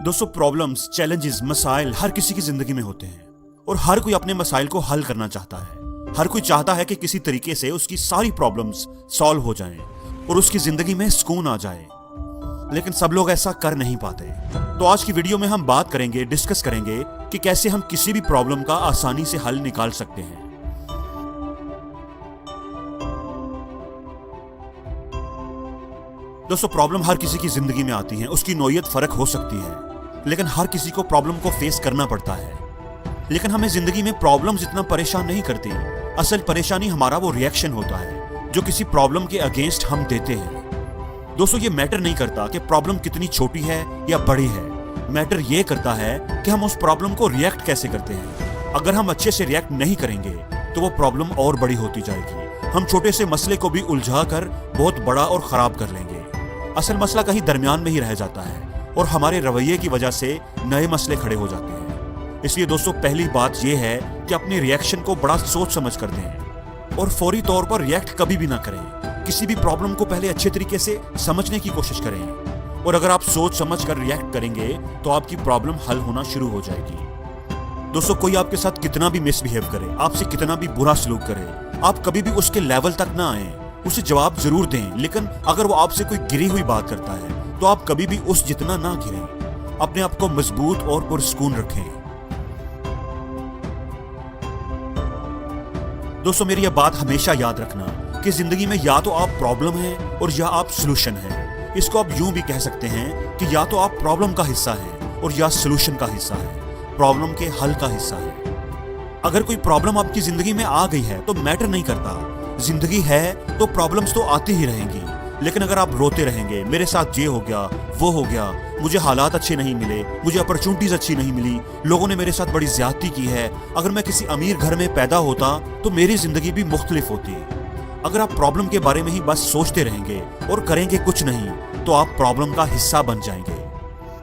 दोस्तों, problems, challenges, मसाइल हर किसी की जिंदगी में होते हैं और हर कोई अपने मसाइल को हल करना चाहता है। हर कोई चाहता है कि किसी तरीके से उसकी सारी प्रॉब्लम्स सॉल्व हो जाएं और उसकी जिंदगी में सुकून आ जाए, लेकिन सब लोग ऐसा कर नहीं पाते। तो आज की वीडियो में हम बात करेंगे, डिस्कस करेंगे कि कैसे हम किसी भी प्रॉब्लम का आसानी से हल निकाल सकते हैं। दोस्तों, प्रॉब्लम हर किसी की जिंदगी में आती है, उसकी नौयत फर्क हो सकती है, लेकिन हर किसी को प्रॉब्लम को फेस करना पड़ता है। लेकिन हमें जिंदगी में प्रॉब्लम्स इतना परेशान नहीं करती। असल परेशानी हमारा वो रिएक्शन होता है जो किसी प्रॉब्लम के अगेंस्ट हम देते हैं। दोस्तों, ये मैटर नहीं करता कि प्रॉब्लम कितनी छोटी है या बड़ी है, मैटर ये करता है कि हम उस प्रॉब्लम को रिएक्ट कैसे करते हैं। अगर हम अच्छे से रिएक्ट नहीं करेंगे तो वो प्रॉब्लम और बड़ी होती जाएगी। हम छोटे से मसले को भी उलझा कर बहुत बड़ा और खराब कर लेंगे। असल मसला कहीं दरमियान में ही रह जाता है और हमारे रवैये की वजह से नए मसले खड़े हो जाते हैं। इसलिए दोस्तों, पहली बात यह है कि अपने रिएक्शन को बड़ा सोच समझ कर दें और फौरी तौर पर रिएक्ट कभी भी ना करें। किसी भी प्रॉब्लम को पहले अच्छे तरीके से समझने की कोशिश करें और अगर आप सोच समझ कर रिएक्ट करेंगे तो आपकी प्रॉब्लम हल होना शुरू हो जाएगी। दोस्तों, कोई आपके साथ कितना भी मिसबिहेव करे, आपसे कितना भी बुरा सलूक करे, आप कभी भी उसके लेवल तक ना आए। उसे जवाब जरूर दें, लेकिन अगर वो आपसे कोई गिरी हुई बात करता है तो आप कभी भी उस जितना ना गिरें। अपने आप को मजबूत और पुरसुकून रखें। दोस्तों, मेरी यह बात हमेशा याद रखना कि जिंदगी में या तो आप प्रॉब्लम हैं और या आप सॉल्यूशन हैं। इसको आप यूं भी कह सकते हैं कि या तो आप प्रॉब्लम का हिस्सा हैं और या सॉल्यूशन का हिस्सा है, प्रॉब्लम के हल का हिस्सा है। अगर कोई प्रॉब्लम आपकी जिंदगी में आ गई है तो मैटर नहीं करता, जिंदगी है तो प्रॉब्लम्स तो आती ही रहेंगी। लेकिन अगर आप रोते रहेंगे, मेरे साथ ये हो गया, वो हो गया, मुझे हालात अच्छे नहीं मिले, मुझे अपॉर्चुनिटीज अच्छी नहीं मिली, लोगों ने मेरे साथ बड़ी ज्यादती की है, अगर मैं किसी अमीर घर में पैदा होता तो मेरी जिंदगी भी मुख्तलिफ होती। अगर आप प्रॉब्लम के बारे में ही बस सोचते रहेंगे और करेंगे कुछ नहीं तो आप प्रॉब्लम का हिस्सा बन जाएंगे।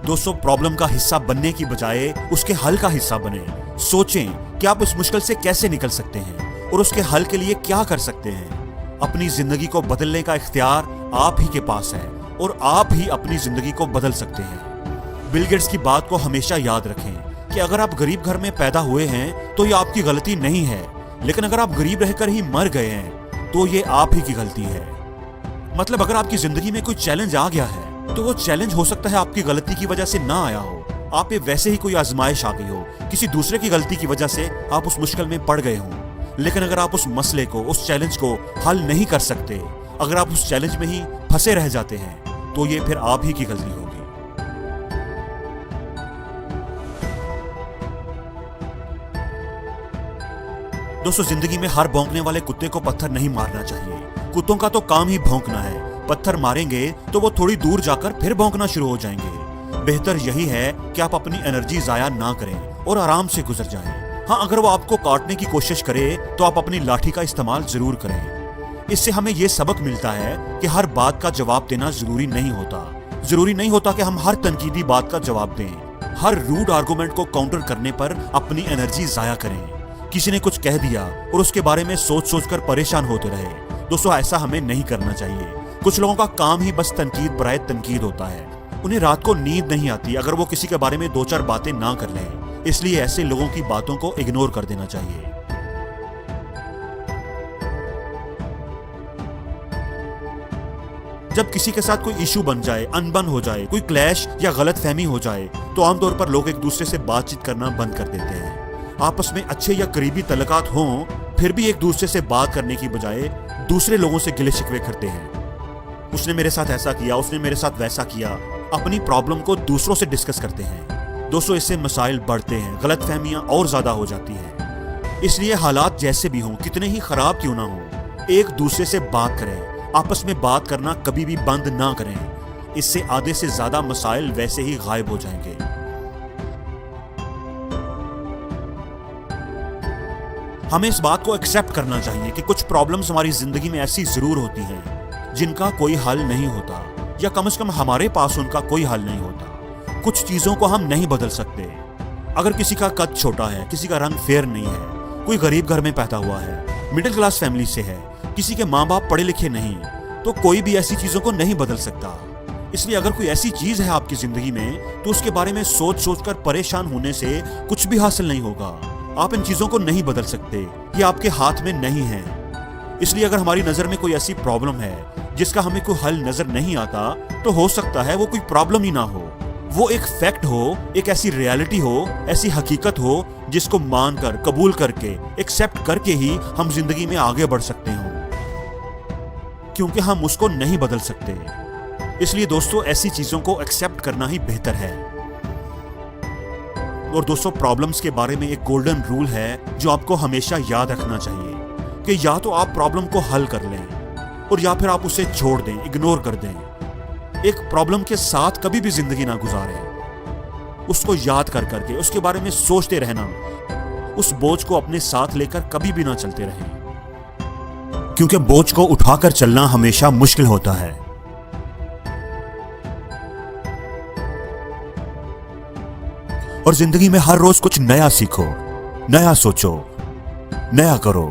दोस्तों, प्रॉब्लम का हिस्सा बनने की बजाय उसके हल का हिस्सा बने। सोचें कि आप उस मुश्किल से कैसे निकल सकते हैं और उसके हल के लिए क्या कर सकते हैं। अपनी जिंदगी को बदलने का इख्तियार आप ही के पास है और आप ही अपनी जिंदगी को बदल सकते हैं। बिल गेट्स की बात को हमेशा याद रखें कि अगर आप गरीब घर में पैदा हुए हैं तो ये आपकी गलती नहीं है, लेकिन अगर आप गरीब रहकर ही मर गए हैं तो ये आप ही की गलती है। मतलब अगर आपकी जिंदगी में कोई चैलेंज आ गया है तो वो चैलेंज हो सकता है आपकी गलती की वजह से ना आया हो, आप पे वैसे ही कोई आजमाइश आ गई हो, किसी दूसरे की गलती की वजह से आप उस मुश्किल में पड़ गए हों। लेकिन अगर आप उस मसले को, उस चैलेंज को हल नहीं कर सकते, अगर आप उस चैलेंज में ही फंसे रह जाते हैं तो ये फिर आप ही की गलती होगी। दोस्तों, जिंदगी में हर भौंकने वाले कुत्ते को पत्थर नहीं मारना चाहिए। कुत्तों का तो काम ही भौंकना है। पत्थर मारेंगे तो वो थोड़ी दूर जाकर फिर भौंकना शुरू हो जाएंगे। बेहतर यही है कि आप अपनी एनर्जी जाया ना करें और आराम से गुजर जाएं। हाँ, अगर वो आपको काटने की कोशिश करे तो आप अपनी लाठी का इस्तेमाल जरूर करें। इससे हमें यह सबक मिलता है कि हर बात का जवाब देना जरूरी नहीं होता। जरूरी नहीं होता कि हम हर तनकीदी बात का जवाब दें। हर रूड आर्गुमेंट को काउंटर करने पर अपनी एनर्जी जाया करें। किसी ने कुछ कह दिया और उसके बारे में सोच सोच कर परेशान होते रहे। दोस्तों, ऐसा हमें नहीं करना चाहिए। कुछ लोगों का काम ही बस तनकीद बराए तनकीद होता है। उन्हें रात को नींद नहीं आती अगर वो किसी के बारे में दो चार बातें ना कर लें। इसलिए ऐसे लोगों की बातों को इग्नोर कर देना चाहिए। जब किसी के साथ कोई इशू बन जाए, अनबन हो जाए, कोई क्लैश या गलतफहमी हो जाए तो आमतौर पर लोग एक दूसरे से बातचीत करना बंद कर देते हैं। आपस में अच्छे या करीबी तल्लुकात हों फिर भी एक दूसरे से बात करने की बजाय दूसरे लोगों से गिले शिकवे करते हैं। उसने मेरे साथ ऐसा किया, उसने मेरे साथ वैसा किया। अपनी प्रॉब्लम को दूसरों से डिस्कस करते हैं। दोस्तों, इससे मसाइल बढ़ते हैं, गलतफहमियां और ज्यादा हो जाती हैं। इसलिए हालात जैसे भी हों, कितने ही खराब क्यों ना हों, एक दूसरे से बात करें। आपस में बात करना कभी भी बंद ना करें। इससे आधे से ज्यादा मसाइल वैसे ही गायब हो जाएंगे। हमें इस बात को एक्सेप्ट करना चाहिए कि कुछ प्रॉब्लम्स हमारी जिंदगी में ऐसी जरूर होती हैं जिनका कोई हल नहीं होता, या कम से कम हमारे पास उनका कोई हल नहीं होता। कुछ चीजों को हम नहीं बदल सकते। अगर किसी का कद छोटा है, किसी का रंग फेयर नहीं है, कोई गरीब घर में पैदा हुआ है, मिडिल क्लास फैमिली से है, किसी के माँ बाप पढ़े लिखे नहीं, तो कोई भी ऐसी चीजों को नहीं बदल सकता। इसलिए अगर कोई ऐसी चीज है आपकी जिंदगी में तो उसके बारे में सोच सोच कर परेशान होने से कुछ भी हासिल नहीं होगा। आप इन चीजों को नहीं बदल सकते, ये आपके हाथ में नहीं है। इसलिए अगर हमारी नजर में कोई ऐसी प्रॉब्लम है जिसका हमें कोई हल नजर नहीं आता, तो हो सकता है वो कोई प्रॉब्लम ही ना हो, वो एक फैक्ट हो, एक ऐसी रियलिटी हो, ऐसी हकीकत हो जिसको मानकर, कबूल करके, एक्सेप्ट करके ही हम जिंदगी में आगे बढ़ सकते हो, क्योंकि हम उसको नहीं बदल सकते। इसलिए दोस्तों, ऐसी चीजों को एक्सेप्ट करना ही बेहतर है। और दोस्तों, प्रॉब्लम्स के बारे में एक गोल्डन रूल है जो आपको हमेशा याद रखना चाहिए कि या तो आप प्रॉब्लम को हल कर लें और या फिर आप उसे छोड़ दें, इग्नोर कर दें। एक प्रॉब्लम के साथ कभी भी जिंदगी ना गुजारें, उसको याद कर करके उसके बारे में सोचते रहना, उस बोझ को अपने साथ लेकर कभी भी ना चलते रहें, क्योंकि बोझ को उठाकर चलना हमेशा मुश्किल होता है। और जिंदगी में हर रोज कुछ नया सीखो, नया सोचो, नया करो।